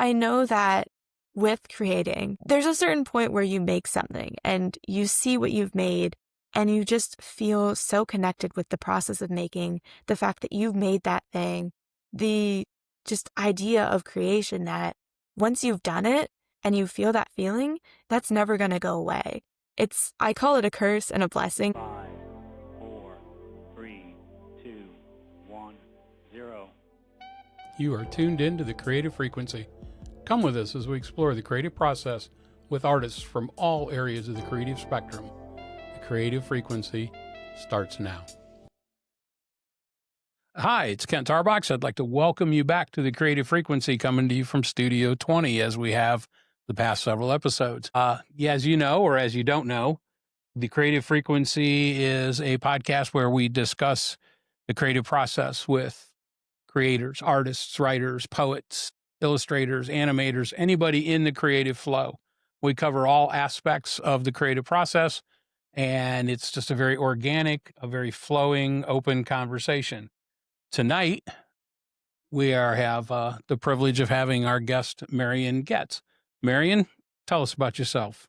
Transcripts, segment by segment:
I know that with creating, there's a certain point where you make something and you see what you've made and you just feel so connected with the process of making, the fact that you've made that thing, the just idea of creation that once you've done it and you feel that feeling, that's never going to go away. I call it a curse and a blessing. 5, 4, 3, 2, 1, 0. You are tuned into the Creative Frequency. Come with us as we explore the creative process with artists from all areas of the creative spectrum. The Creative Frequency starts now. Hi, it's Kent Tarbox. I'd like to welcome you back to the Creative Frequency, coming to you from Studio 20 as we have the past several episodes. As you know, or as you don't know, the Creative Frequency is a podcast where we discuss the creative process with creators, artists, writers, poets, illustrators, animators, anybody in the creative flow. We cover all aspects of the creative process, and it's just a very organic, a very flowing, open conversation. Tonight, we have the privilege of having our guest, Marian Getz. Marian, tell us about yourself.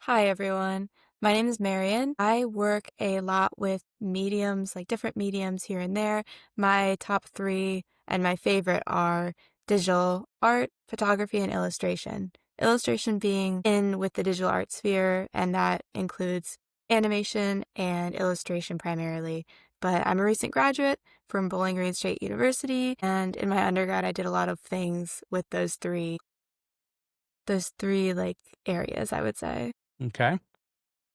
Hi, everyone. My name is Marian. I work a lot with mediums, like different mediums here and there. My top 3 and my favorite are digital art, photography, and illustration. Illustration being in with the digital art sphere, and that includes animation and illustration primarily. But I'm a recent graduate from Bowling Green State University, and in my undergrad, I did a lot of things with those three like areas, I would say. Okay.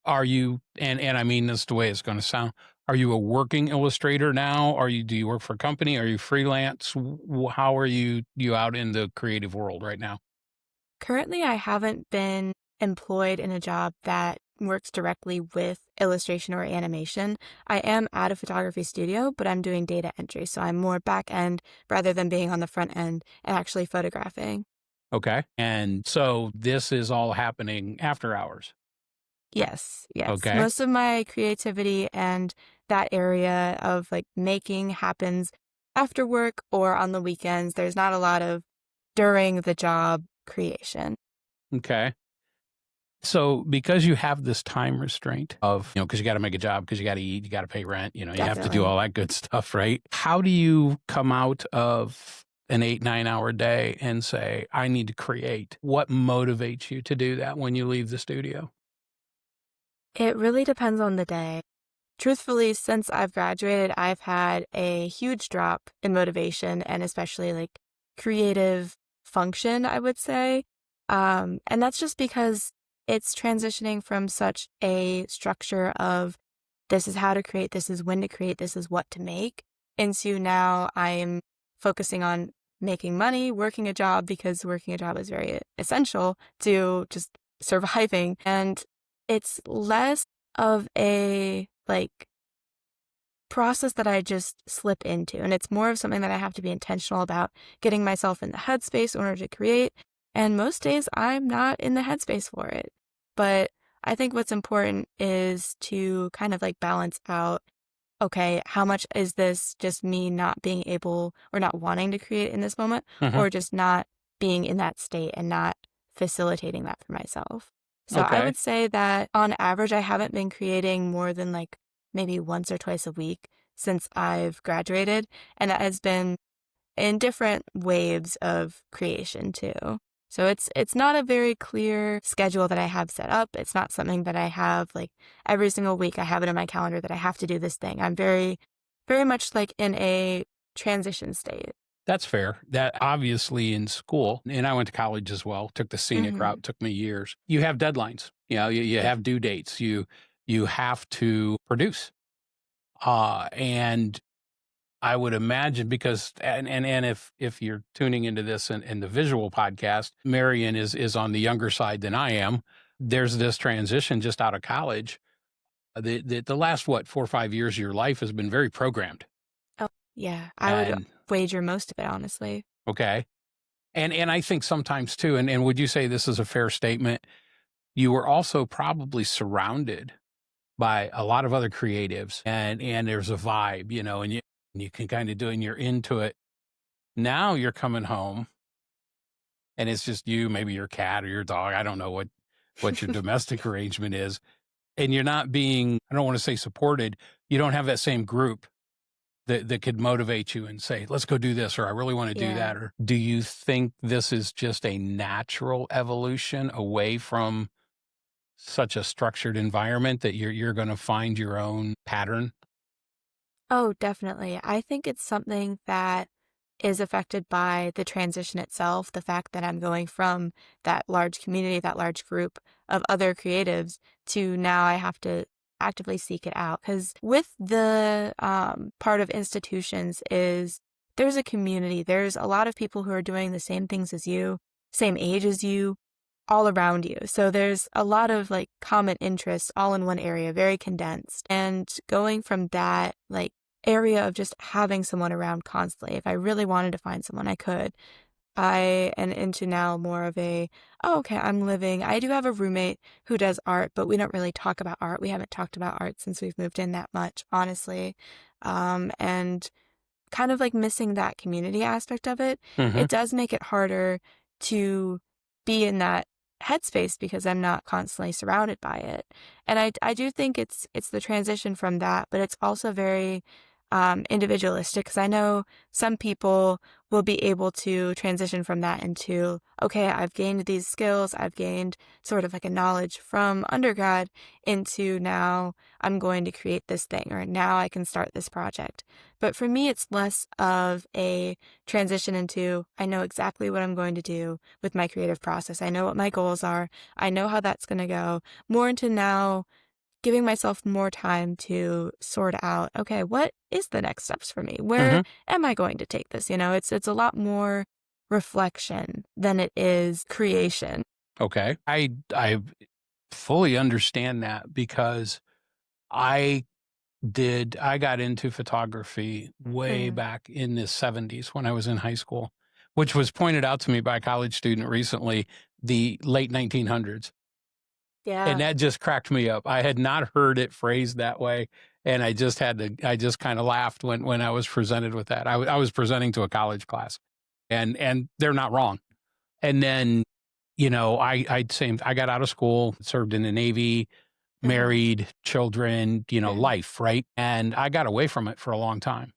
Are you, and I mean this the way it's going to sound, are you a working illustrator now? Do you work for a company? Are you freelance? How are you out in the creative world right now? Currently, I haven't been employed in a job that works directly with illustration or animation. I am at a photography studio, but I'm doing data entry. So I'm more back end rather than being on the front end and actually photographing. Okay. And so this is all happening after hours. Yes. Okay. Most of my creativity and that area of like making happens after work or on the weekends. There's not a lot of during the job creation. Okay. So because you have this time restraint of, because you got to make a job, because you got to eat, you got to pay rent, you have to do all that good stuff, right? How do you come out of an 8-9 hour day and say, I need to create? What motivates you to do that when you leave the studio? It really depends on the day. Truthfully, since I've graduated, I've had a huge drop in motivation and especially like creative function, I would say. And that's just because it's transitioning from such a structure of this is how to create, this is when to create, this is what to make, into now I'm focusing on making money, working a job, because working a job is very essential to just surviving. And it's less of a like process that I just slip into. And it's more of something that I have to be intentional about getting myself in the headspace in order to create. And most days I'm not in the headspace for it. But I think what's important is to kind of like balance out, okay, how much is this just me not being able or not wanting to create in this moment, or just not being in that state and not facilitating that for myself. So I would say that on average, I haven't been creating more than like maybe once or twice a week since I've graduated. And that has been in different waves of creation too. So it's not a very clear schedule that I have set up. It's not something that I have like every single week I have it in my calendar that I have to do this thing. I'm very, very much like in a transition state. That's fair. That obviously in school, and I went to college as well, took the scenic route, took me years. You have deadlines, you have due dates, you have to produce. And I would imagine because, and if you're tuning into this in the visual podcast, Marian is on the younger side than I am. There's this transition just out of college. The last, 4 or 5 years of your life has been very programmed. Oh, yeah. I would wager most of it, honestly. Okay. And I think sometimes too, and would you say this is a fair statement? You were also probably surrounded by a lot of other creatives and there's a vibe, and you can kind of do it and you're into it. Now you're coming home and it's just you, maybe your cat or your dog. I don't know what your domestic arrangement is. And you're not being, I don't want to say supported. You don't have that same group that could motivate you and say, let's go do this, or I really want to do Yeah. that. Or do you think this is just a natural evolution away from such a structured environment that you're going to find your own pattern? Oh, definitely. I think it's something that is affected by the transition itself, the fact that I'm going from that large community, that large group of other creatives to now I have to actively seek it out. Because with the part of institutions is there's a community, there's a lot of people who are doing the same things as you, same age as you, all around you. So there's a lot of like common interests all in one area, very condensed. And going from that like area of just having someone around constantly, if I really wanted to find someone, I could. I am into now more of a, oh, okay, I do have a roommate who does art, but we don't really talk about art. We haven't talked about art since we've moved in that much, honestly. And kind of like missing that community aspect of it, Hmm. it does make it harder to be in that headspace because I'm not constantly surrounded by it. And I do think it's the transition from that, but it's also very individualistic because I know some people will be able to transition from that into, okay, I've gained these skills, I've gained sort of like a knowledge from undergrad into now I'm going to create this thing or now I can start this project. But for me, it's less of a transition into, I know exactly what I'm going to do with my creative process. I know what my goals are. I know how that's going to go. More into now giving myself more time to sort out, okay, what is the next steps for me? Where Hmm. am I going to take this? It's a lot more reflection than it is creation. Okay. I fully understand that because I I got into photography way Mm, back in the 70s when I was in high school, which was pointed out to me by a college student recently, the late 1900s. And yeah. that just cracked me up. I had not heard it phrased that way. And I just kind of laughed when I was presented with that. I was presenting to a college class and they're not wrong. And then, I'd say I got out of school, served in the Navy, Hmm. married, children, Hmm. life, right? And I got away from it for a long time.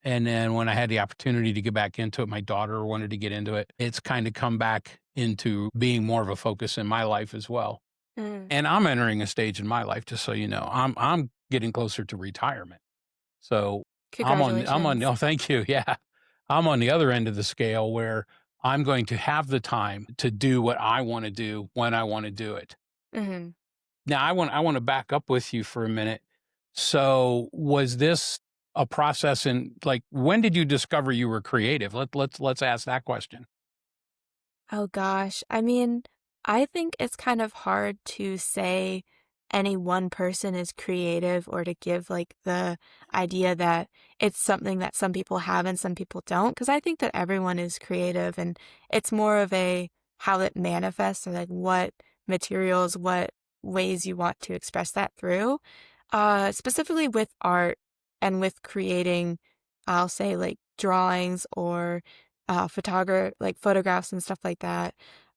And then when I had the opportunity to get back into it, my daughter wanted to get into it. It's kind of come back into being more of a focus in my life as well. Mm. And I'm entering a stage in my life, just so you know, I'm getting closer to retirement. So Congratulations. oh, thank you. Yeah. I'm on the other end of the scale where I'm going to have the time to do what I want to do when I want to do it. Hmm. Now I want to back up with you for a minute. So was this a process in like when did you discover you were creative? Let's ask that question. Oh gosh. I mean, I think it's kind of hard to say any one person is creative or to give like the idea that it's something that some people have and some people don't. Because I think that everyone is creative and it's more of a how it manifests or like what materials, what ways you want to express that through. Specifically with art and with creating, I'll say like drawings or photographs and stuff like that.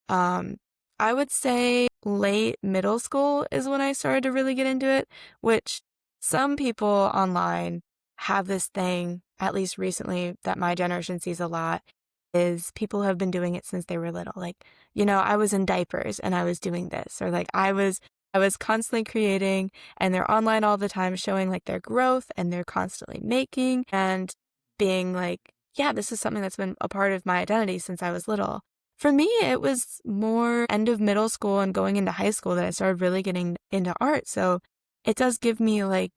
Um, I would say late middle school is when I started to really get into it, which some people online have this thing, at least recently, that my generation sees a lot, is people have been doing it since they were little. Like, I was in diapers and I was doing this, or like I was constantly creating and they're online all the time showing like their growth and they're constantly making and being like, yeah, this is something that's been a part of my identity since I was little. For me, it was more end of middle school and going into high school that I started really getting into art. So it does give me like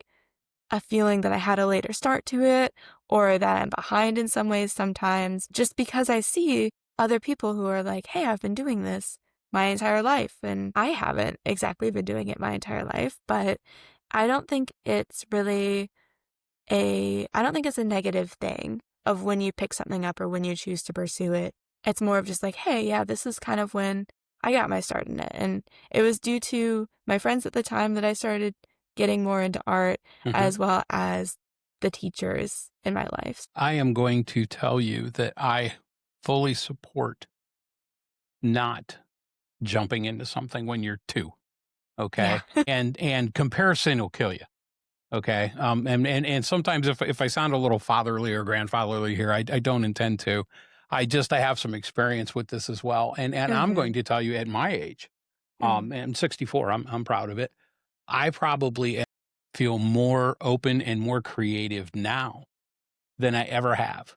a feeling that I had a later start to it or that I'm behind in some ways sometimes just because I see other people who are like, hey, I've been doing this my entire life and I haven't exactly been doing it my entire life, but I don't think it's really I don't think it's a negative thing of when you pick something up or when you choose to pursue it. It's more of just like, hey, yeah, this is kind of when I got my start in it. And it was due to my friends at the time that I started getting more into art, Mhm. as well as the teachers in my life. I am going to tell you that I fully support not jumping into something when you're 2, Yeah. okay? And comparison will kill you, okay? And sometimes if I sound a little fatherly or grandfatherly here, I don't intend to. I have some experience with this as well, and I'm Mhm. going to tell you at my age, Mhm. I'm 64, I'm proud of it. I probably feel more open and more creative now than I ever have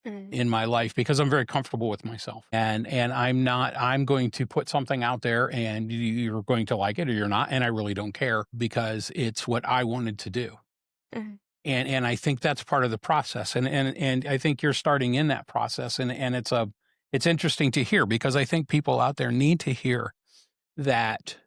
Mhm. in my life because I'm very comfortable with myself. And I'm going to put something out there and you're going to like it or you're not. And I really don't care because it's what I wanted to do. Mhm. And I think that's part of the process. And I think you're starting in that process. And it's interesting to hear because I think people out there need to hear that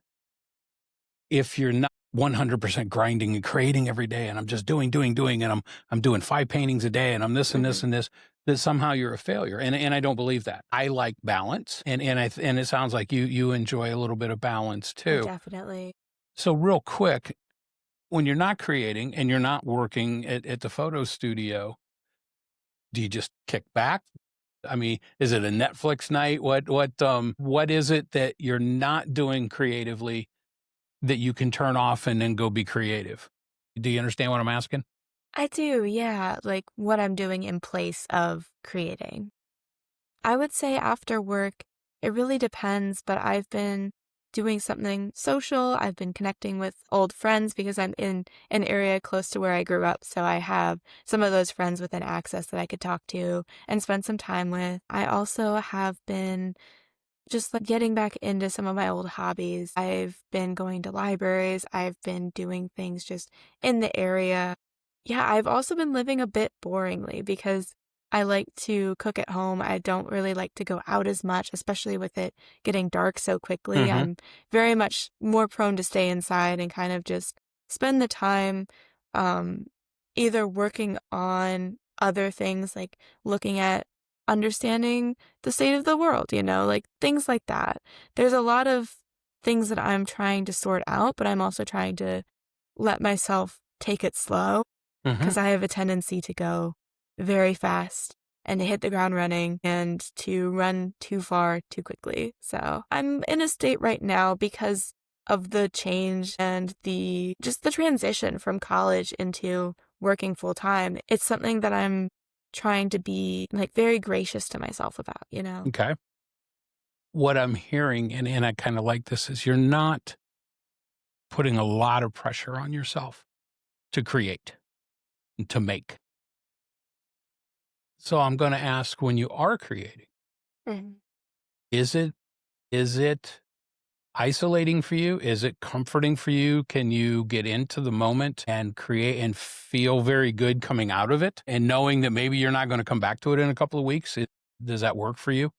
if you're not 100% grinding and creating every day and I'm just doing and I'm doing 5 paintings a day and I'm this and this Mhm. and this, that somehow you're a failure. And I don't believe that. I like balance and it sounds like you enjoy a little bit of balance Oh, too. definitely. So real quick, when you're not creating and you're not working at the photo studio, do you just kick back? I mean, is it a Netflix night? What is it that you're not doing creatively that you can turn off and then go be creative? Do you understand what I'm asking? I do, yeah, like what I'm doing in place of creating. I would say after work, it really depends, but I've been doing something social. I've been connecting with old friends because I'm in an area close to where I grew up. So I have some of those friends within access that I could talk to and spend some time with. I also have been just like getting back into some of my old hobbies. I've been going to libraries. I've been doing things just in the area. Yeah, I've also been living a bit boringly because I like to cook at home. I don't really like to go out as much, especially with it getting dark so quickly. Mhm. I'm very much more prone to stay inside and kind of just spend the time um, either working on other things, like looking at understanding the state of the world, like things like that. There's a lot of things that I'm trying to sort out, but I'm also trying to let myself take it slow Mhm. because I have a tendency to go very fast and to hit the ground running and to run too far too quickly. So I'm in a state right now because of the change and the transition from college into working full time. It's something that I'm trying to be like very gracious to myself about. Okay. What I'm hearing, and I kinda like this, is you're not putting a lot of pressure on yourself to create and to make. So I'm gonna ask when you are creating, Mhm. is it isolating for you? Is it comforting for you? Can you get into the moment and create and feel very good coming out of it and knowing that maybe you're not gonna come back to it in a couple of weeks? Does that work for you?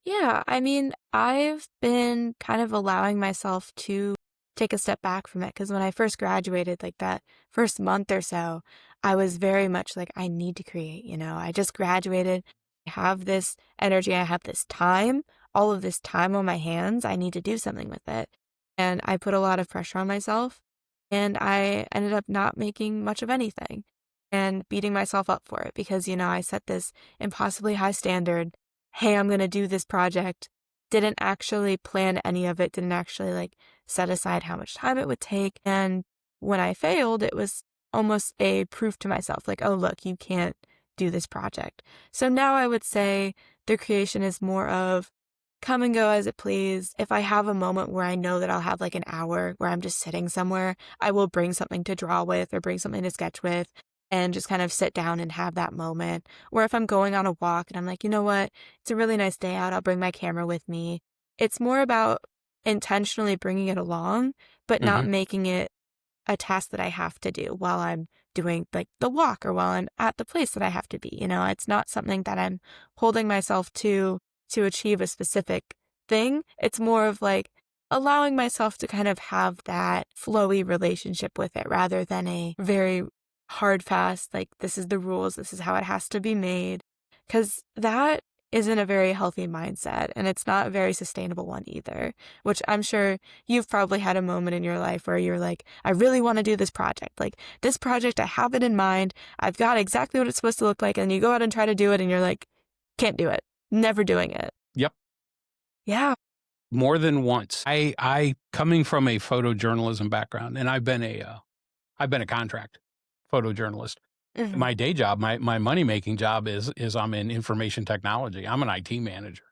Yeah, I mean, I've been kind of allowing myself to take a step back from it because when I first graduated, like that first month or so, I was very much like, I need to create. I just graduated. I have this energy, I have this time, all of this time on my hands. I need to do something with it. And I put a lot of pressure on myself, and I ended up not making much of anything and beating myself up for it because I set this impossibly high standard. Hey, I'm going to do this project. Didn't actually plan any of it, didn't actually like set aside how much time it would take. And when I failed, it was almost a proof to myself like, oh, look, you can't do this project. So now I would say the creation is more of come and go as it please. If I have a moment where I know that I'll have like an hour where I'm just sitting somewhere, I will bring something to draw with or bring something to sketch with and just kind of sit down and have that moment. Or if I'm going on a walk and I'm like, you know what, it's a really nice day out, I'll bring my camera with me. It's more about intentionally bringing it along, but not Mhm. making it a task that I have to do while I'm doing like the walk or while I'm at the place that I have to be. It's not something that I'm holding myself to achieve a specific thing. It's more of like allowing myself to kind of have that flowy relationship with it rather than a very hard fast, like this is the rules, this is how it has to be made. Cause that isn't a very healthy mindset and it's not a very sustainable one either, which I'm sure you've probably had a moment in your life where you're like, I really want to do this project. Like this project, I have it in mind. I've got exactly what it's supposed to look like. And you go out and try to do it and you're like, can't do it. Never doing it. Yep. Yeah. more than once. I coming from a photojournalism background, and I've been a contract photojournalist. Mhm. My day job, my money-making job is I'm in information technology. I'm an IT manager.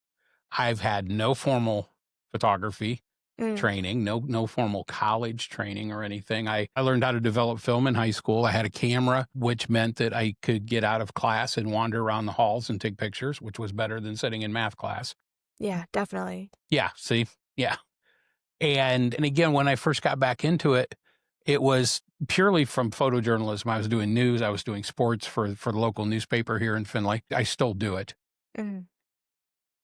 I've had no formal photography Mm. training, no formal college training or anything. I learned how to develop film in high school. I had a camera, which meant that I could get out of class and wander around the halls and take pictures, which was better than sitting in math class. Yeah, definitely. Yeah, see? Yeah. And again, when I first got back into it, it was purely from photojournalism. I was doing news, I was doing sports for the local newspaper here in Findlay. I still do it. Mhm.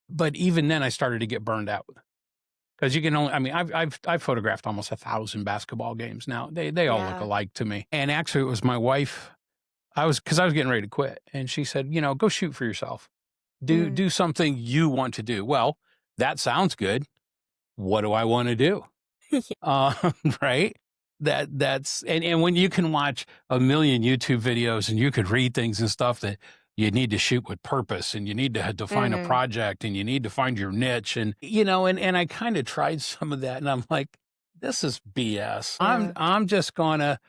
But even then I started to get burned out. Because you can only, I mean, I've photographed almost 1,000 basketball games now. They all look Yeah. alike to me. And actually, it was my wife. Because I was getting ready to quit, and she said, go shoot for yourself. Mm. Do something you want to do. Well, that sounds good. What do I want to do? Uh, right? And when you can watch a million YouTube videos and you could read things and stuff that you need to shoot with purpose and you need to define a Mhm. project and you need to find your niche and I kind of tried some of that and I'm like, this is BS. Yeah. I'm just gonna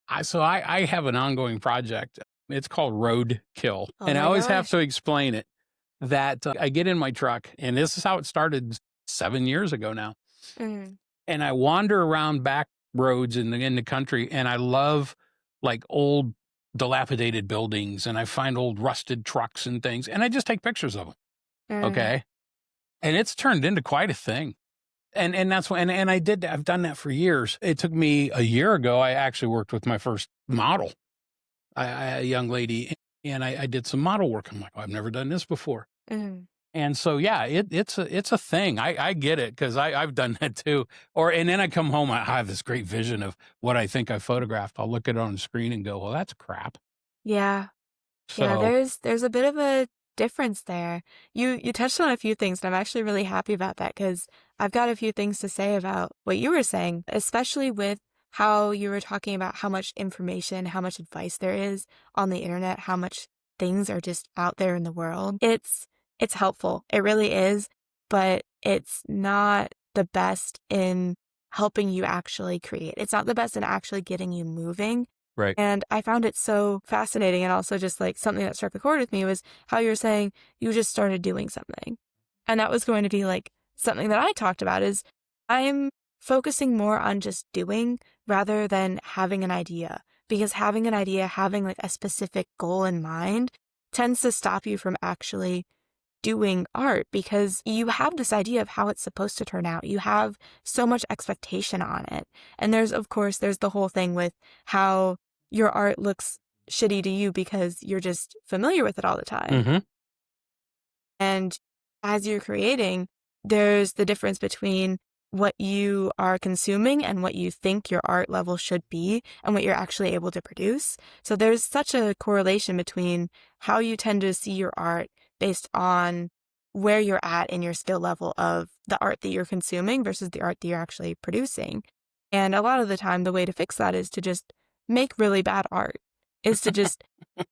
I have an ongoing project. It's called Roadkill. Oh And I my always have gosh. to explain it that I get in my truck and this is how it started 7 years ago now Mhm. and I wander around back roads in the country, and I love like old dilapidated buildings, and I find old rusted trucks and things, and I just take pictures of them. Mm. Okay, and it's turned into quite a thing. And that's when and I've done that for years. It took me a year ago. I actually worked with my first model, a young lady, and I did some model work. I'm like, oh, I've never done this before. Mhm. And so, yeah, it's a thing. I get it because I've done that too. And then I come home, I have this great vision of what I think I photographed. I'll look at it on the screen and go, well, that's crap. Yeah. Yeah, So, there's a bit of a difference there. You touched on a few things, and I'm actually really happy about that because I've got a few things to say about what you were saying, especially with how you were talking about how much information, how much advice there is on the internet, how much things are just out there in the world. It's helpful. It really is, but it's not the best in helping you actually create. It's not the best in actually getting you moving. right. And I found it so fascinating and also just like something that struck a chord with me was how you were saying you just started doing something. And that was going to be like something that I talked about is I'm focusing more on just doing rather than having an idea because having an idea, having like a specific goal in mind tends to stop you from actually doing art because you have this idea of how it's supposed to turn out. You have so much expectation on it. And of course, there's the whole thing with how your art looks shitty to you because you're just familiar with it all the time. Hmm. And as you're creating, there's the difference between what you are consuming and what you think your art level should be and what you're actually able to produce. So there's such a correlation between how you tend to see your art based on where you're at in your skill level of the art that you're consuming versus the art that you're actually producing. And a lot of the time, the way to fix that is to just make really bad art, is to just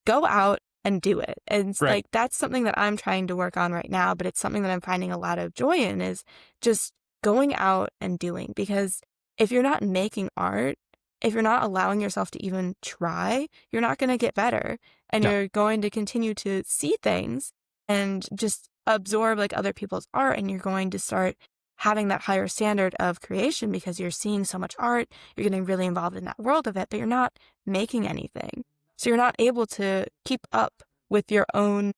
go out and do it. And it's Right. like that's something that I'm trying to work on right now, but it's something that I'm finding a lot of joy in is just going out and doing. Because if you're not making art, if you're not allowing yourself to even try, you're not going to get better. And No. you're going to continue to see things and just absorb like other people's art. And you're going to start having that higher standard of creation because you're seeing so much art, you're getting really involved in that world of it, but you're not making anything. So you're not able to keep up with your own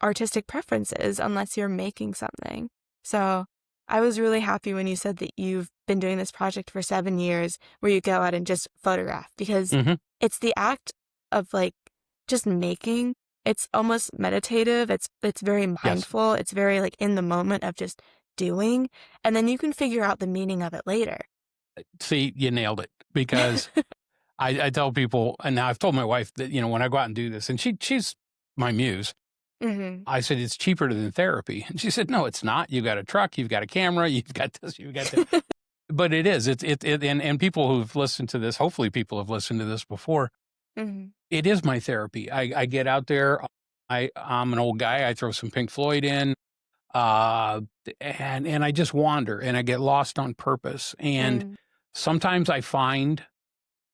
artistic preferences unless you're making something. So I was really happy when you said that you've been doing this project for 7 years where you go out and just photograph because Hmm. it's the act of like just making. It's almost meditative. It's very Yes. mindful. It's very like in the moment of just doing. And then you can figure out the meaning of it later. See, you nailed it because I tell people, and now I've told my wife that, when I go out and do this, and she's my muse. Hmm. I said, it's cheaper than therapy. And she said, no, it's not. You've got a truck, you've got a camera, you've got this, you've got that. But it is. And people who've listened to this, hopefully people have listened to this before. Hmm. It is my therapy. I get out there. I'm an old guy. I throw some Pink Floyd in. Uh, and I just wander and I get lost on purpose. And Mm, sometimes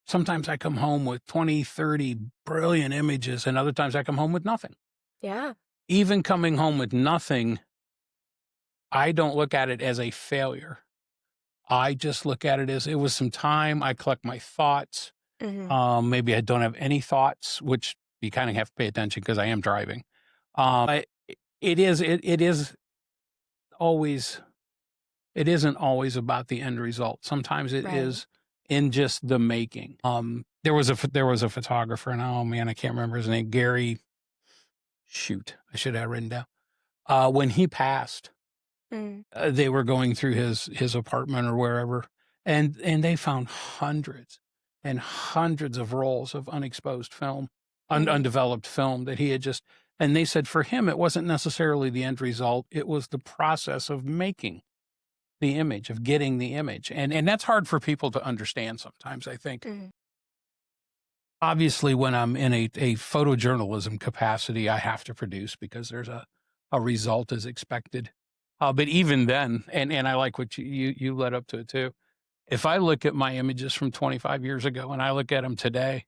sometimes I come home with 20, 30 brilliant images, and other times I come home with nothing. yeah, Even coming home with nothing, I don't look at it as a failure. I just look at it as it was some time. I collect my thoughts. mhm, Maybe I don't have any thoughts, which you kind of have to pay attention because I am driving. But it is always, it isn't always about the end result. Sometimes it right. is in just the making. There was a photographer, and oh man, I can't remember his name. Gary, shoot, I should have written down. When he passed, Mm, they were going through his apartment or wherever, and they found hundreds and hundreds of rolls of unexposed film, mhm, undeveloped film that he had just. And they said for him, it wasn't necessarily the end result; it was the process of making the image, of getting the image, and that's hard for people to understand sometimes. I think. mhm, Obviously, when I'm in a photojournalism capacity, I have to produce because there's a result is expected. But even then, and I like what you led up to it too. If I look at my images from 25 years ago and I look at them today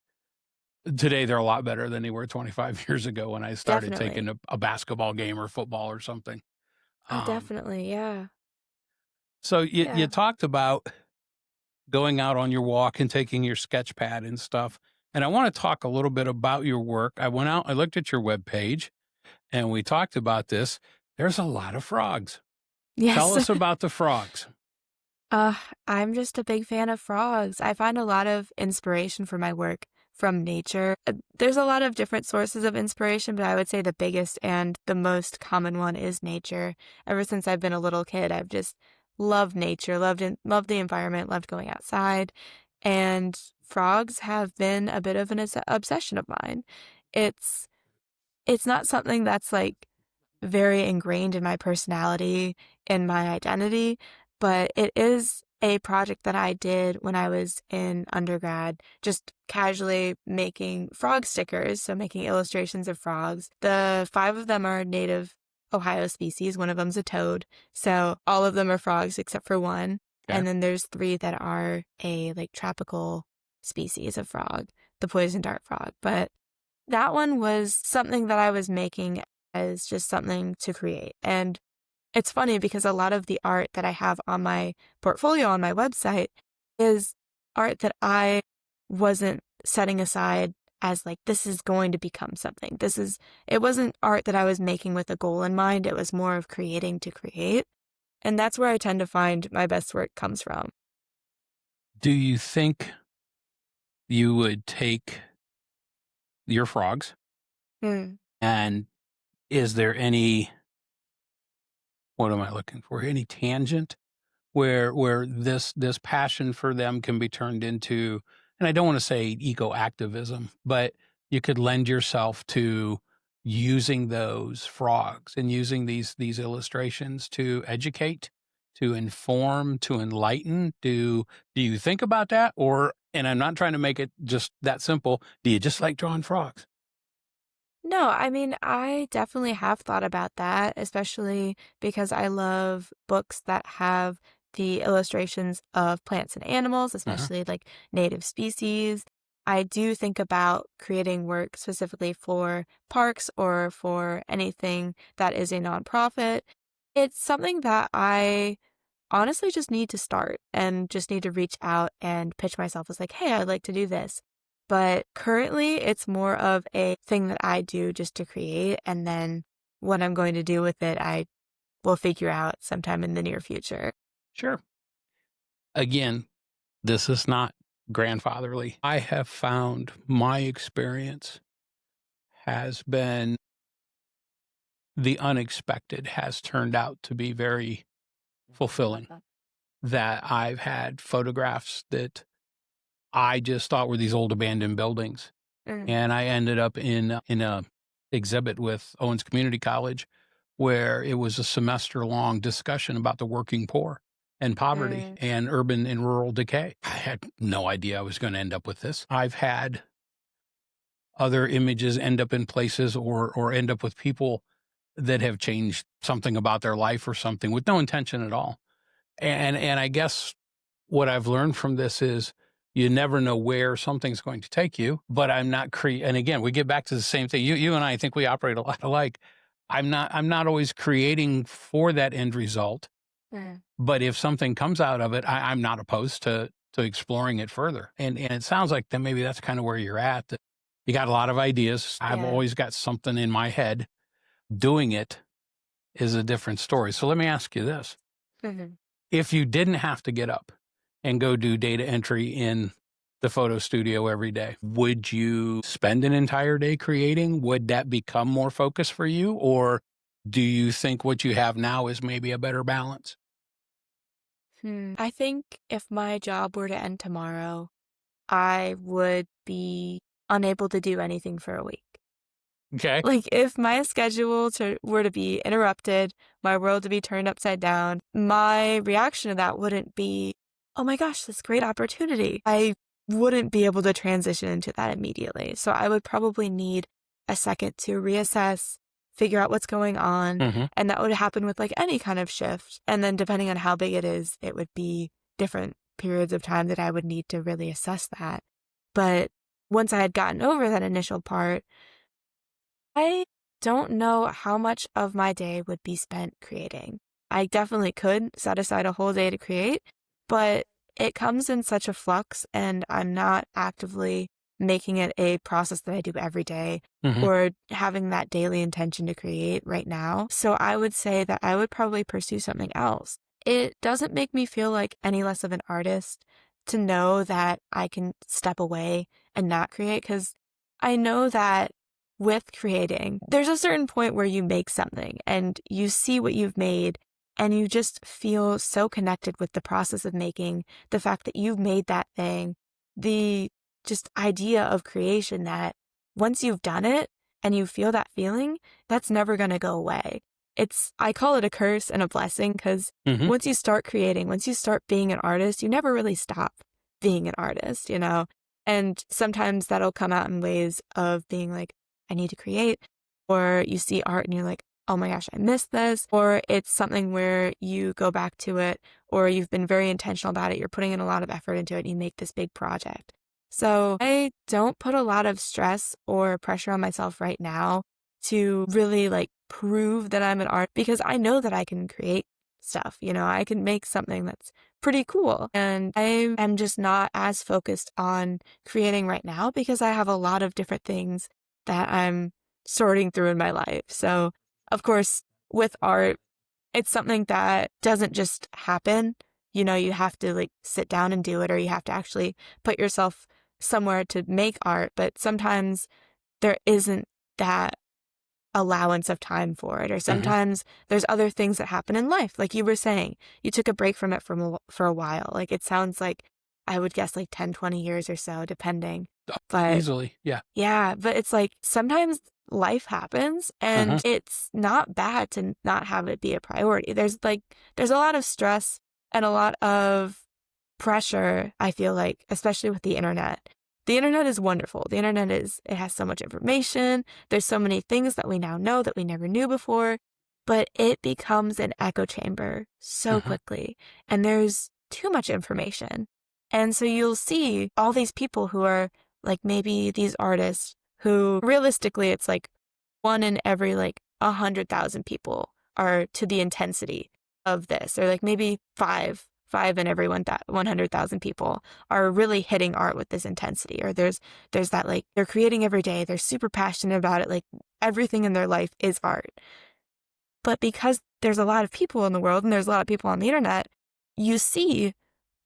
they're a lot better than they were 25 years ago when I started taking definitely. a basketball game or football or something. Oh, Um, definitely, yeah, so you yeah. talked about going out on your walk and taking your sketch pad and stuff. And I want to talk a little bit about your work. I went out, I looked at your webpage, and we talked about this. There's a lot of frogs. Tell Yes. us about the frogs. Uh, I'm just a big fan of frogs. I find a lot of inspiration for my work from nature. There's a lot of different sources of inspiration, but I would say the biggest and the most common one is nature. Ever since I've been a little kid, I've just loved nature, loved the environment, loved going outside, and frogs have been a bit of an obsession of mine. It's it's not something that's like very ingrained in my personality, in my identity, but it is a project that I did when I was in undergrad, just casually making frog stickers, so making illustrations of frogs. The 5 of them are native Ohio species, one of them's a toad, so all of them are frogs except for one, Okay. and then there's 3 that are a, like, tropical species of frog, the poison dart frog, but that one was something that I was making as just something to create. And it's funny because a lot of the art that I have on my portfolio on my website is art that I wasn't setting aside as like, this is going to become something. It wasn't art that I was making with a goal in mind. It was more of creating to create. And that's where I tend to find my best work comes from. Do you think you would take your frogs Mm, and is there any, what am I looking for? Any tangent where this passion for them can be turned into, and I don't want to say eco activism, but you could lend yourself to using those frogs and using these illustrations to educate, to inform, to enlighten. Do you think about that? Or, and I'm not trying to make it just that simple, do you just like drawing frogs? No, I mean, I definitely have thought about that, especially because I love books that have the illustrations of plants and animals, Uh-huh. especially like native species. I do think about creating work specifically for parks or for anything that is a nonprofit. It's something that I honestly just need to start and just need to reach out and pitch myself as like, hey, I'd like to do this. But currently, it's more of a thing that I do just to create. And then what I'm going to do with it, I will figure out sometime in the near future. Sure. Again, this is not grandfatherly. I have found my experience has been the unexpected has turned out to be very fulfilling. That I've had photographs that I just thought were these old abandoned buildings, Mm, and I ended up in a exhibit with Owens Community College, where it was a semester long discussion about the working poor and poverty mm, and urban and rural decay. I had no idea I was going to end up with this. I've had other images end up in places or end up with people that have changed something about their life or something with no intention at all. And I guess what I've learned from this is you never know where something's going to take you, but I'm not and again, we get back to the same thing. You and I think we operate a lot alike. I'm not always creating for that end result, but if something comes out of it, I'm not opposed to exploring it further. And it sounds like then maybe that's kind of where you're at. That you got a lot of ideas. I've always got something in my head. Doing it is a different story. So let me ask you this. If you didn't have to get up and go do data entry in the photo studio every day, would you spend an entire day creating? Would that become more focus for you? Or do you think what you have now is maybe a better balance? I think if my job were to end tomorrow, I would be unable to do anything for a week. Okay. Like if my schedule were to be interrupted, my world to be turned upside down, my reaction to that wouldn't be, oh my gosh, this great opportunity. I wouldn't be able to transition into that immediately. So I would probably need a second to reassess, figure out what's going on. And that would happen with like any kind of shift. And then depending on how big it is, it would be different periods of time that I would need to really assess that. But once I had gotten over that initial part, I don't know how much of my day would be spent creating. I definitely could set aside a whole day to create, but it comes in such a flux and I'm not actively making it a process that I do every day or having that daily intention to create right now. So I would say that I would probably pursue something else. It doesn't make me feel like any less of an artist to know that I can step away and not create, because I know that with creating, there's a certain point where you make something and you see what you've made and you just feel so connected with the process of making, the fact that you've made that thing, the just idea of creation that once you've done it and you feel that feeling, that's never going to go away. I call it a curse and a blessing, because once you start creating, once you start being an artist, you never really stop being an artist, you know? And sometimes that'll come out in ways of being like, I need to create, or you see art and you're like, oh my gosh, I missed this, or it's something where you go back to it, or you've been very intentional about it, you're putting in a lot of effort into it, and you make this big project. So I don't put a lot of stress or pressure on myself right now to really like prove that I'm an artist, because I know that I can create stuff, you know, I can make something that's pretty cool. And I am just not as focused on creating right now because I have a lot of different things that I'm sorting through in my life. So of course, with art, it's something that doesn't just happen. You know, you have to like sit down and do it, or you have to actually put yourself somewhere to make art. But sometimes there isn't that allowance of time for it, or sometimes there's other things that happen in life. Like you were saying, you took a break from it for a while. Like it sounds like, I would guess like 10, 20 years or so, depending. But easily, yeah. Yeah, but it's like sometimes life happens and it's not bad to not have it be a priority. There's a lot of stress and a lot of pressure, I feel like, especially with the internet. The internet is wonderful. The internet it has so much information. There's so many things that we now know that we never knew before, but it becomes an echo chamber so quickly, and there's too much information. And so you'll see all these people who are like maybe these artists who realistically it's like one in every like 100,000 people are to the intensity of this, or like maybe five in every 100,000 people are really hitting art with this intensity, or there's that like they're creating every day, they're super passionate about it, like everything in their life is art. But because there's a lot of people in the world and there's a lot of people on the internet, you see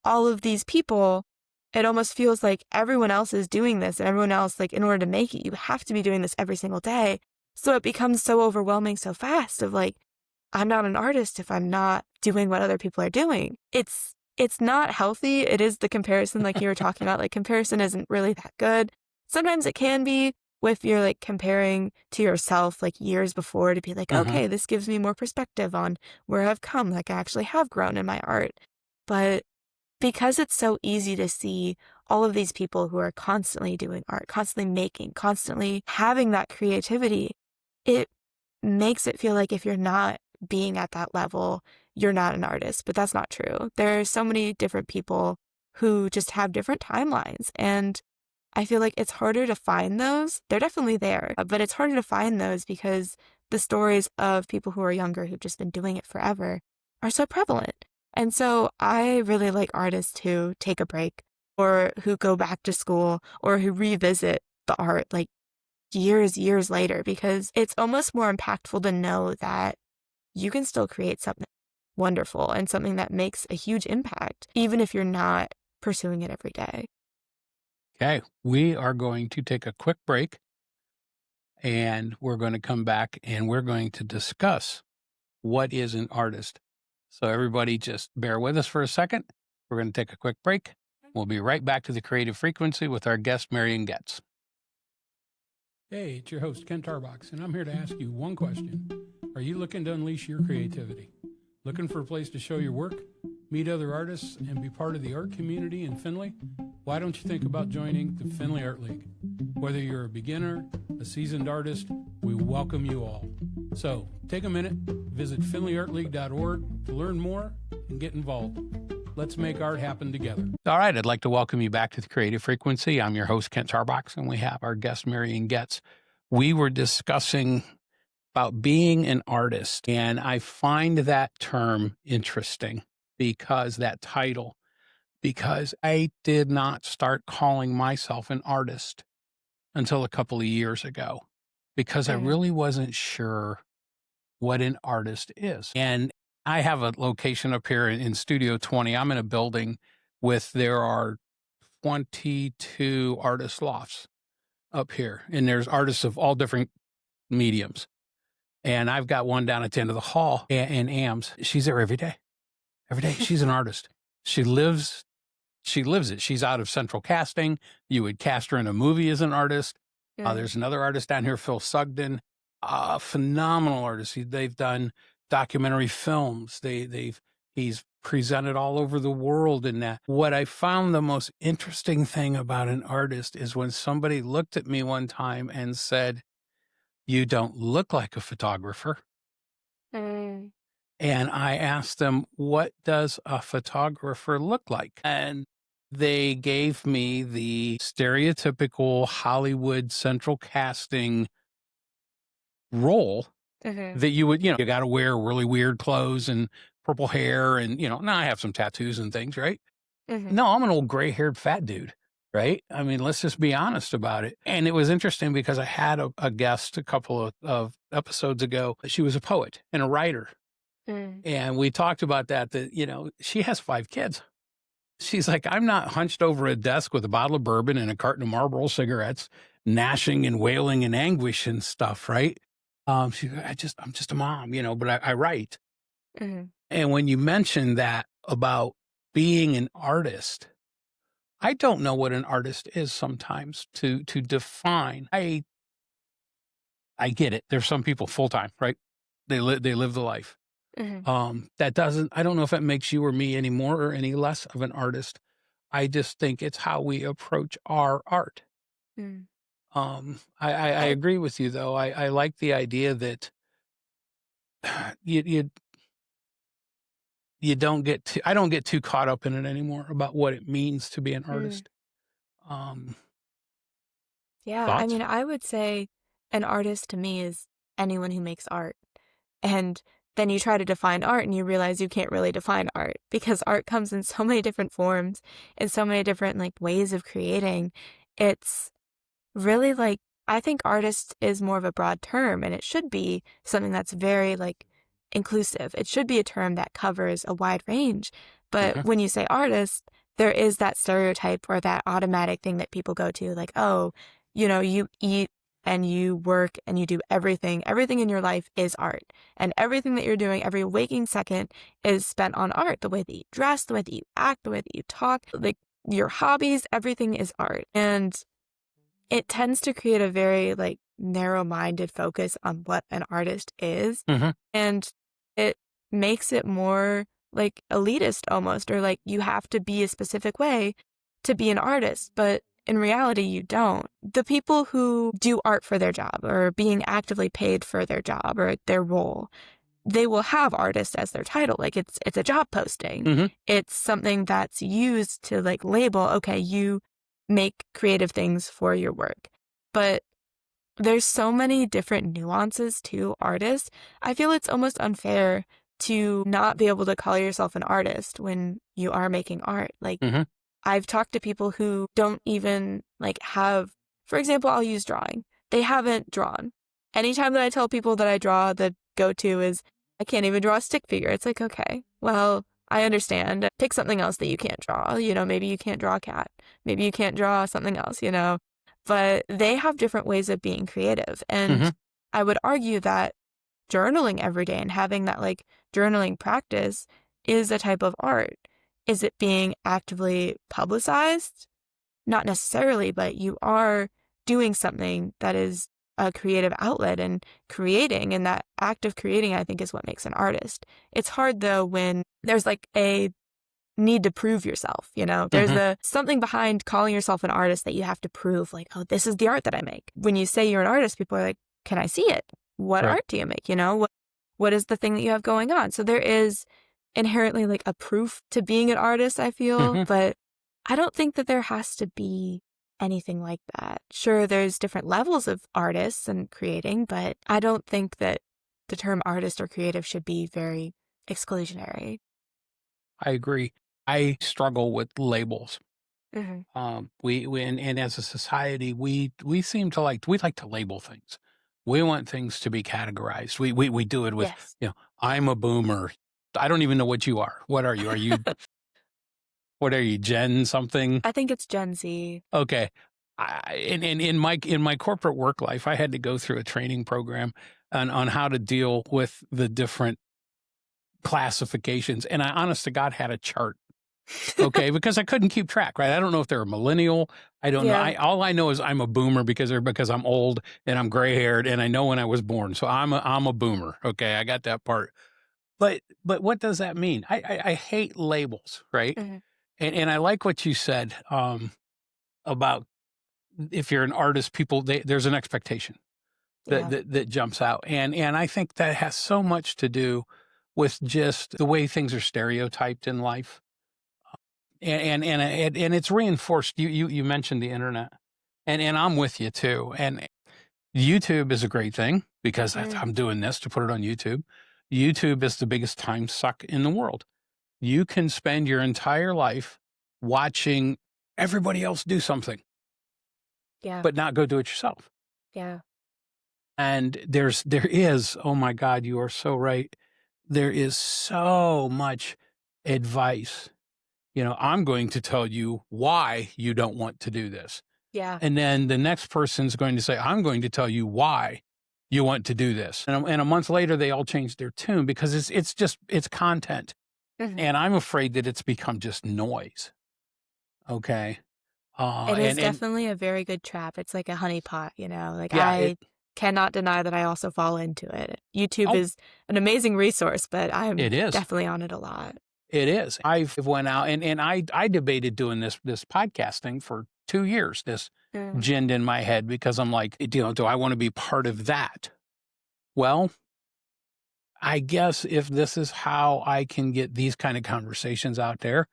all of these people, it almost feels like everyone else is doing this, and everyone else, like in order to make it, you have to be doing this every single day. So it becomes so overwhelming so fast of like, I'm not an artist if I'm not doing what other people are doing. It's not healthy. It is the comparison like you were talking about. Like comparison isn't really that good. Sometimes it can be if you're like comparing to yourself like years before to be like, okay, this gives me more perspective on where I've come. Like I actually have grown in my art. But because it's so easy to see all of these people who are constantly doing art, constantly making, constantly having that creativity, it makes it feel like if you're not being at that level, you're not an artist, but that's not true. There are so many different people who just have different timelines, and I feel like it's harder to find those. They're definitely there, but it's harder to find those because the stories of people who are younger who've just been doing it forever are so prevalent. And so I really like artists who take a break or who go back to school or who revisit the art like years later, because it's almost more impactful to know that you can still create something wonderful and something that makes a huge impact, even if you're not pursuing it every day. Okay, we are going to take a quick break, and we're going to come back and we're going to discuss what is an artist. So everybody just bear with us for a second. We're going to take a quick break. We'll be right back to the Creative Frequency with our guest, Marian Getz. Hey, it's your host, Ken Tarbox, and I'm here to ask you one question. Are you looking to unleash your creativity? Looking for a place to show your work, meet other artists, and be part of the art community in Findlay? Why don't you think about joining the Findlay Art League? Whether you're a beginner, a seasoned artist, we welcome you all. So take a minute, visit findlayartleague.org to learn more and get involved. Let's make art happen together. All right, I'd like to welcome you back to the Creative Frequency. I'm your host, Kent Tarbox, and we have our guest, Marian Getz. We were discussing about being an artist, and I find that term interesting because that title, because I did not start calling myself an artist until a couple of years ago, because I really wasn't sure what an artist is. And I have a location up here in Studio 20. I'm in a building there are 22 artist lofts up here, and there's artists of all different mediums. And I've got one down at the end of the hall in Ames. She's there every day. Every day. She's an artist. She lives it. She's out of Central Casting. You would cast her in a movie as an artist. There's another artist down here, Phil Sugden, a phenomenal artist. They've done documentary films. He's presented all over the world in that. What I found the most interesting thing about an artist is when somebody looked at me one time and said, "You don't look like a photographer." And I asked them, "What does a photographer look like?" And they gave me the stereotypical Hollywood Central Casting role that you would, you got to wear really weird clothes and purple hair. And, now I have some tattoos and things, right? No, I'm an old gray haired fat dude, right? I mean, let's just be honest about it. And it was interesting because I had a guest a couple of episodes ago. She was a poet and a writer. And we talked about that, she has 5 kids. She's like, I'm not hunched over a desk with a bottle of bourbon and a carton of Marlboro cigarettes, gnashing and wailing in anguish and stuff, right? I'm just a mom, but I write. And when you mention that about being an artist, I don't know what an artist is sometimes to define. I get it. There's some people full-time, right? They live the life. That doesn't, I don't know if that makes you or me any more or any less of an artist. I just think it's how we approach our art. I agree with you though. I like the idea that you don't I don't get too caught up in it anymore about what it means to be an artist. Yeah, I Thoughts? mean, I would say an artist to me is anyone who makes art. And then you try to define art and you realize you can't really define art because art comes in so many different forms and so many different ways of creating. It's really I think artist is more of a broad term, and it should be something that's very inclusive. It should be a term that covers a wide range. But when you say artist, there is that stereotype or that automatic thing that people go to, oh, you eat and you work and you do everything. Everything in your life is art. And everything that you're doing, every waking second is spent on art. The way that you dress, the way that you act, the way that you talk, your hobbies, everything is art. And it tends to create a very narrow-minded focus on what an artist is. And it makes it more elitist almost, or you have to be a specific way to be an artist. But in reality, you don't. The people who do art for their job or being actively paid for their job or their role, they will have artist as their title. Like it's a job posting. Mhm. It's something that's used to like label, okay, you make creative things for your work. But there's so many different nuances to artists. I feel it's almost unfair to not be able to call yourself an artist when you are making art. Like Mhm. I've talked to people who don't even like have, for example, I'll use drawing. They haven't drawn. Anytime that I tell people that I draw, the go-to is, I can't even draw a stick figure. It's like, okay, well, I understand. Pick something else that you can't draw. Maybe you can't draw a cat. Maybe you can't draw something else. But they have different ways of being creative. And Mhm. I would argue that journaling every day and having that like journaling practice is a type of art. Is it being actively publicized? Not necessarily, but you are doing something that is a creative outlet and creating. And that act of creating, I think, is what makes an artist. It's hard, though, when there's like a need to prove yourself. There's Mhm. something behind calling yourself an artist that you have to prove, like, oh, this is the art that I make. When you say you're an artist, people are like, can I see it? What Right. art do you make? What is the thing that you have going on? So there is inherently like a proof to being an artist, I feel, Mhm. but I don't think that there has to be anything like that. Sure, there's different levels of artists and creating, but I don't think that the term artist or creative should be very exclusionary. I agree. I struggle with labels. Hmm. We and as a society, we seem to we like to label things. We want things to be categorized. We do it with, Yes. I'm a boomer. I don't even know what you are. What are you? What are you, Gen something? I think it's Gen Z. Okay. In my corporate work life, I had to go through a training program on how to deal with the different classifications, and I honest to God had a chart. Okay, because I couldn't keep track, right? I don't know if they're a millennial. I don't know. Yeah. All I know is I'm a boomer because I'm old and I'm gray haired and I know when I was born. So I'm a boomer. Okay, I got that part. But what does that mean? I hate labels, right? Hmm. And I like what you said about if you're an artist, there's an expectation that, Yeah. that jumps out, and I think that has so much to do with just the way things are stereotyped in life. And it's reinforced. You mentioned the internet, and I'm with you too. And YouTube is a great thing because Mm. I'm doing this to put it on YouTube. YouTube is the biggest time suck in the world. You can spend your entire life watching everybody else do something, Yeah. but not go do it yourself. Yeah. And there is, oh my God, you are so right. There is so much advice. I'm going to tell you why you don't want to do this. Yeah. And then the next person's going to say, I'm going to tell you why you want to do this. And a month later, they all change their tune because it's content. Hmm. And I'm afraid that it's become just noise. Okay. It is And definitely a very good trap. It's like a honeypot. Like yeah, I cannot deny that I also fall into it. YouTube oh, is an amazing resource, but I'm it is. definitely on it a lot. It is. I've went out and I debated doing this podcasting for 2 years. This Mm. ginned in my head because I'm like, do I want to be part of that? Well, I guess if this is how I can get these kind of conversations out there,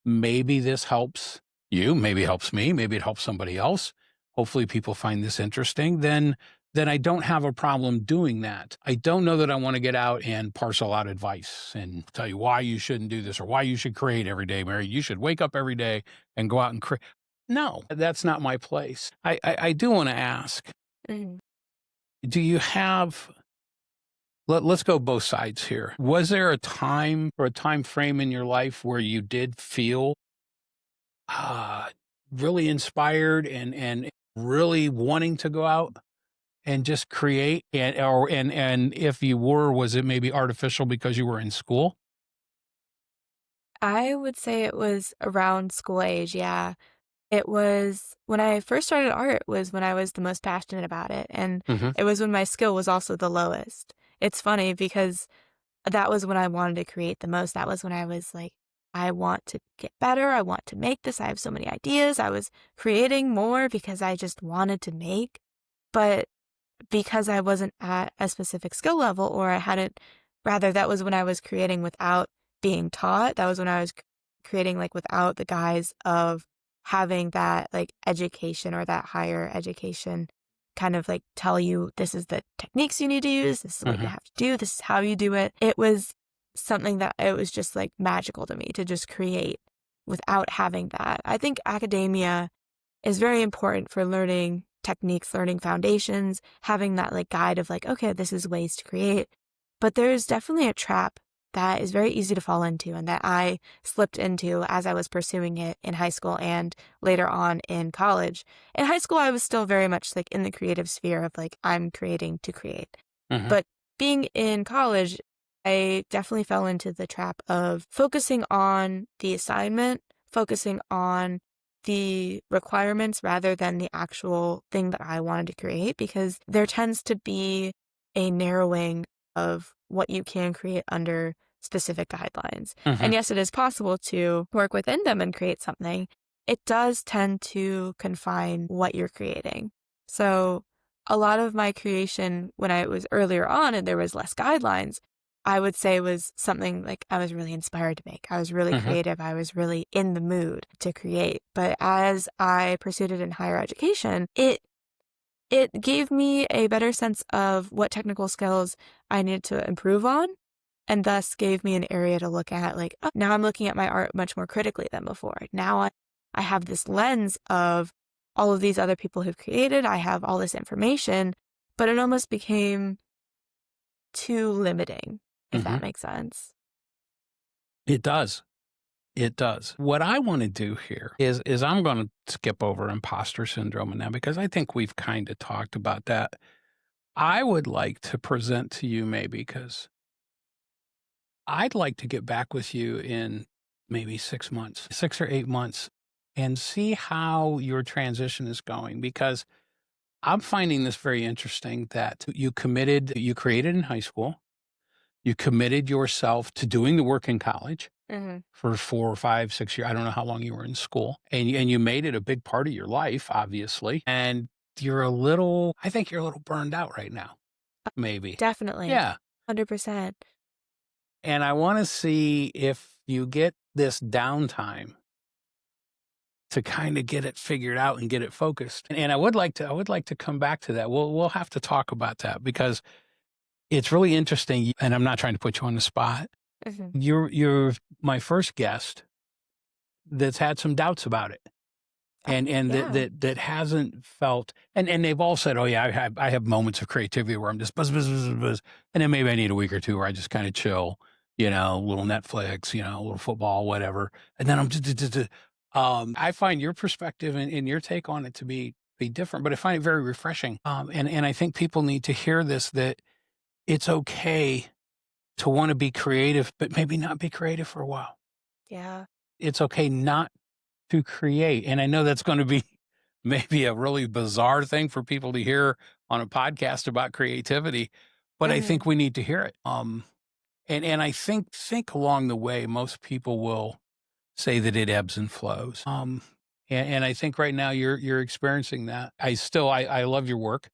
maybe this helps you, maybe it helps me, maybe it helps somebody else. Hopefully people find this interesting. Then I don't have a problem doing that. I don't know that I want to get out and parcel out advice and tell you why you shouldn't do this or why you should create every day, Mary. You should wake up every day and go out and create. No, that's not my place. I do want to ask, Mhm. do you have let's go both sides here. Was there a time or a time frame in your life where you did feel uh, really inspired and really wanting to go out and just create? And if you were, was it maybe artificial because you were in school? I would say it was around school age, yeah. It was when I first started art was when I was the most passionate about it, and Hmm. it was when my skill was also the lowest. It's funny because that was when I wanted to create the most. That was when I was like I want to get better. I want to make this. I have so many ideas. I was creating more because I just wanted to make. But because I wasn't at a specific skill level, or that was when I was creating without being taught. That was when I was creating like without the guise of having that like education or that higher education kind of like tell you this is the techniques you need to use, this is what you have to do, this is how you do it. It was something that it was just like magical to me to just create without having that. I think academia is very important for learning techniques, learning foundations, having that like guide of like, okay, this is ways to create. But there's definitely a trap that is very easy to fall into and that I slipped into as I was pursuing it in high school and later on in college. In high school, I was still very much like in the creative sphere of like, I'm creating to create. But being in college, I definitely fell into the trap of focusing on the assignment, focusing on the requirements rather than the actual thing that I wanted to create, because there tends to be a narrowing of what you can create under specific guidelines. And yes, it is possible to work within them and create something. It does tend to confine what you're creating. So a lot of my creation when I was earlier on and there was less guidelines, I would say was something like I was really inspired to make. I was really creative. I was really in the mood to create. But as I pursued it in higher education, it gave me a better sense of what technical skills I needed to improve on, and thus gave me an area to look at like, oh, now I'm looking at my art much more critically than before. Now I have this lens of all of these other people who've created. I have all this information, but it almost became too limiting, if that makes sense. It does. It does. What I want to do here is I'm going to skip over imposter syndrome now because I think we've kind of talked about that. I would like to present to you maybe because I'd like to get back with you in maybe 6 months, 6 or 8 months, and see how your transition is going, because I'm finding this very interesting that you created in high school, you committed yourself to doing the work in college for 4 or 5, 6 years. I don't know how long you were in school, and you made it a big part of your life, obviously. And I think you're a little burned out right now, maybe. Definitely. Yeah. 100%. And I want to see if you get this downtime to kind of get it figured out and get it focused. And I would like to come back to that. We'll have to talk about that because it's really interesting. And I'm not trying to put you on the spot. You're my first guest that's had some doubts about it. And that hasn't felt, and they've all said, oh yeah, I have moments of creativity where I'm just buzz, buzz, buzz, buzz. And then maybe I need a week or two where I just kind of chill, a little Netflix, a little football, whatever. And then I find your perspective and your take on it to be different, but I find it very refreshing. And I think people need to hear this, that it's okay to want to be creative, but maybe not be creative for a while. Yeah. It's okay not to create. And I know that's going to be maybe a really bizarre thing for people to hear on a podcast about creativity, but I think we need to hear it. And I think along the way, most people will say that it ebbs and flows. And I think right now you're experiencing that. I love your work.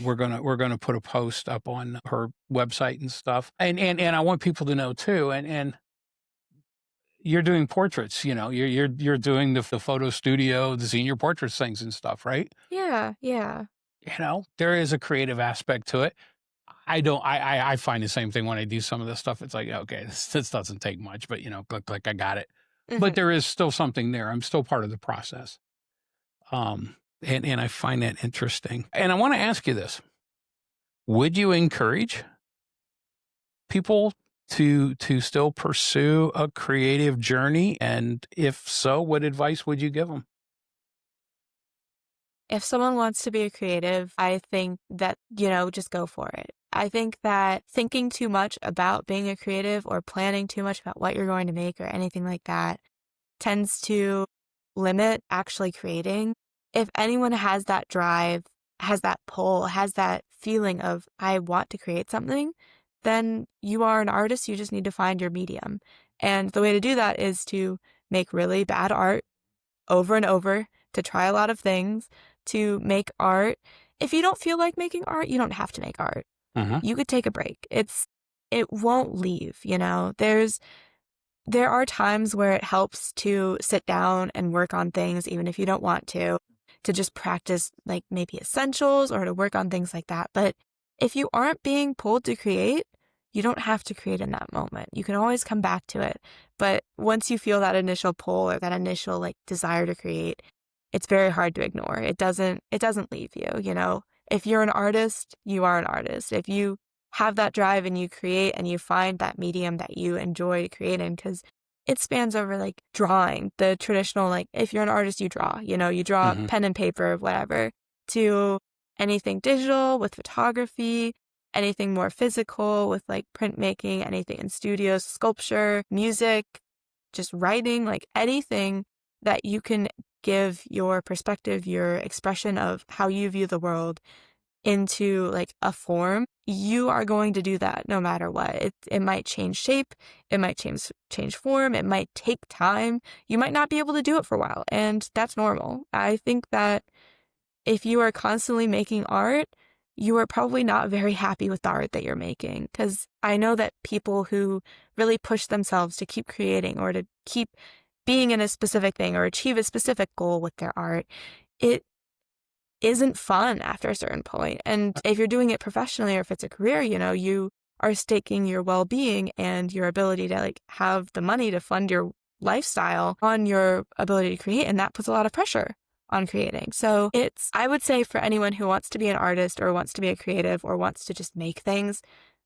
We're gonna put a post up on her website and stuff. And I want people to know too. And you're doing portraits, you're doing the photo studio, the senior portraits things and stuff, right? Yeah. There is a creative aspect to it. I find the same thing when I do some of this stuff. It's like, okay, this doesn't take much, but click, I got it. But there is still something there. I'm still part of the process. And I find that interesting. And I want to ask you this. Would you encourage people to still pursue a creative journey? And if so, what advice would you give them? If someone wants to be a creative, I think that, just go for it. I think that thinking too much about being a creative or planning too much about what you're going to make or anything like that tends to limit actually creating. If anyone has that drive, has that pull, has that feeling of, I want to create something, then you are an artist. You just need to find your medium. And the way to do that is to make really bad art over and over, to try a lot of things, to make art. If you don't feel like making art, you don't have to make art. You could take a break. It won't leave, you know. There are times where it helps to sit down and work on things, even if you don't want to just practice like maybe essentials or to work on things like that. But if you aren't being pulled to create, you don't have to create in that moment. You can always come back to it. But once you feel that initial pull or that initial like desire to create, it's very hard to ignore. It doesn't leave you, you know. If you're an artist, you are an artist. If you have that drive and you create and you find that medium that you enjoy creating, because it spans over like drawing, the traditional, like if you're an artist, you draw, you know, you draw pen and paper, whatever, to anything digital with photography, anything more physical with like printmaking, anything in studios, sculpture, music, just writing, like anything that you can give your perspective, your expression of how you view the world into like a form, you are going to do that no matter what. It might change shape, it might change form, it might take time. You might not be able to do it for a while, and that's normal. I think that if you are constantly making art, you are probably not very happy with the art that you're making, because I know that people who really push themselves to keep creating or to keep being in a specific thing or achieve a specific goal with their art, it isn't fun after a certain point. And if you're doing it professionally or if it's a career, you know, you are staking your well-being and your ability to like have the money to fund your lifestyle on your ability to create, and that puts a lot of pressure on creating. So I would say for anyone who wants to be an artist or wants to be a creative or wants to just make things,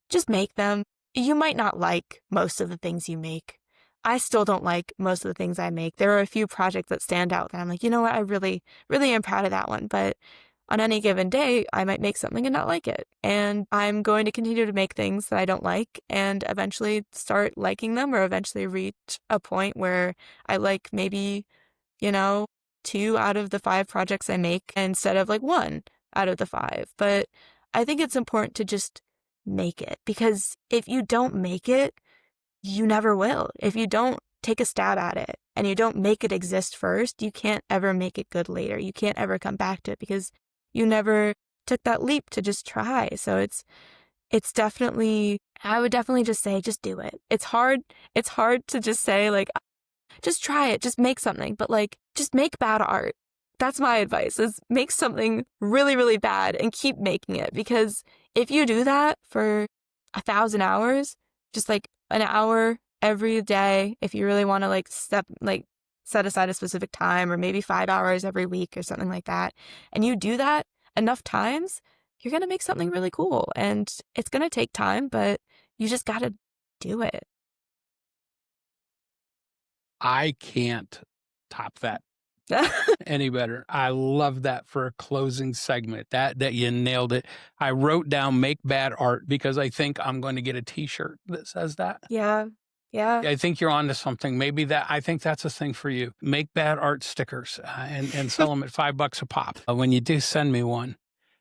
just make them. You might not like most of the things you make. I still don't like most of the things I make. There are a few projects that stand out that I'm like, you know what, I really, really am proud of that one. But on any given day, I might make something and not like it. And I'm going to continue to make things that I don't like and eventually start liking them, or eventually reach a point where I like maybe, you know, 2 out of the 5 projects I make instead of like 1 out of the 5. But I think it's important to just make it, because if you don't make it, you never will. If you don't take a stab at it and you don't make it exist first, you can't ever make it good later. You can't ever come back to it because you never took that leap to just try. So it's definitely, I would definitely just say, just do it. It's hard to just say like, just try it, just make something, but like, just make bad art. That's my advice, is make something really, really bad and keep making it. Because if you do that for 1,000 hours, just like an hour every day, if you really want to like set aside a specific time, or maybe 5 hours every week or something like that, and you do that enough times, you're going to make something really cool. And it's going to take time, but you just got to do it. I can't top that any better. I love that for a closing segment. That you nailed it. I wrote down make bad art because I think I'm going to get a t-shirt that says that. Yeah. I think you're onto something. Maybe I think that's a thing for you. Make bad art stickers and sell them at $5 a pop. When you do, send me one.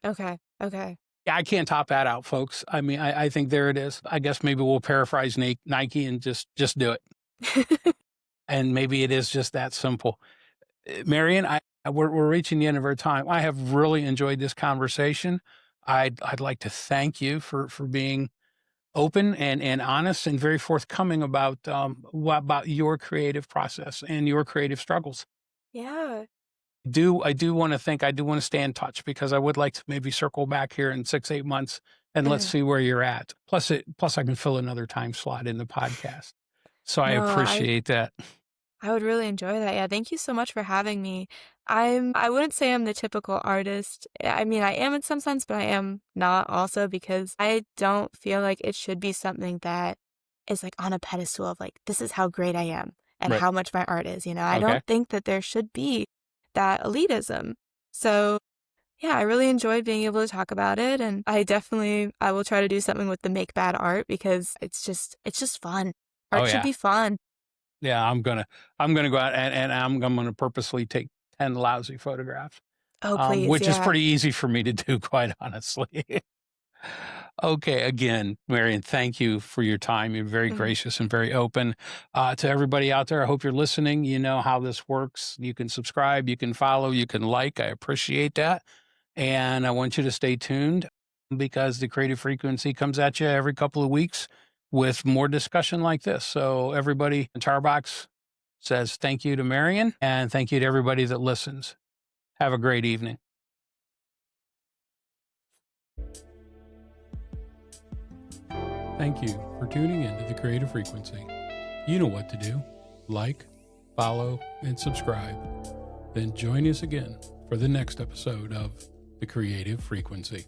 Okay. Yeah, I can't top that out, folks. I mean, I think there it is. I guess maybe we'll paraphrase Nike and just do it. And maybe it is just that simple. Marian, we're reaching the end of our time. I have really enjoyed this conversation. I'd like to thank you for being open and honest and very forthcoming about your creative process and your creative struggles. Yeah. I do want to stay in touch, because I would like to maybe circle back here in 6-8 months and let's see where you're at. Plus I can fill another time slot in the podcast. So I appreciate that. I would really enjoy that. Yeah, thank you so much for having me. I wouldn't say I'm the typical artist. I mean, I am in some sense, but I am not also, because I don't feel like it should be something that is like on a pedestal of like, this is how great I am and Right. how much my art is, you know. I don't think that there should be that elitism. So yeah, I really enjoyed being able to talk about it, and I will try to do something with the make bad art, because it's just fun. Art should be fun. Yeah, I'm gonna go out and I'm gonna purposely take 10 lousy photographs, Oh, please. which is Yeah. pretty easy for me to do, quite honestly. Okay, again, Marian, thank you for your time. You're very Mhm. gracious and very open. To everybody out there, I hope you're listening. You know how this works. You can subscribe, you can follow, you can like. I appreciate that. And I want you to stay tuned because the creative frequency comes at you every couple of weeks with more discussion like this. So, everybody in Tarbox says thank you to Marian and thank you to everybody that listens. Have a great evening. Thank you for tuning in to the Creative Frequency. You know what to do. Like, follow, and subscribe. Then join us again for the next episode of the Creative Frequency.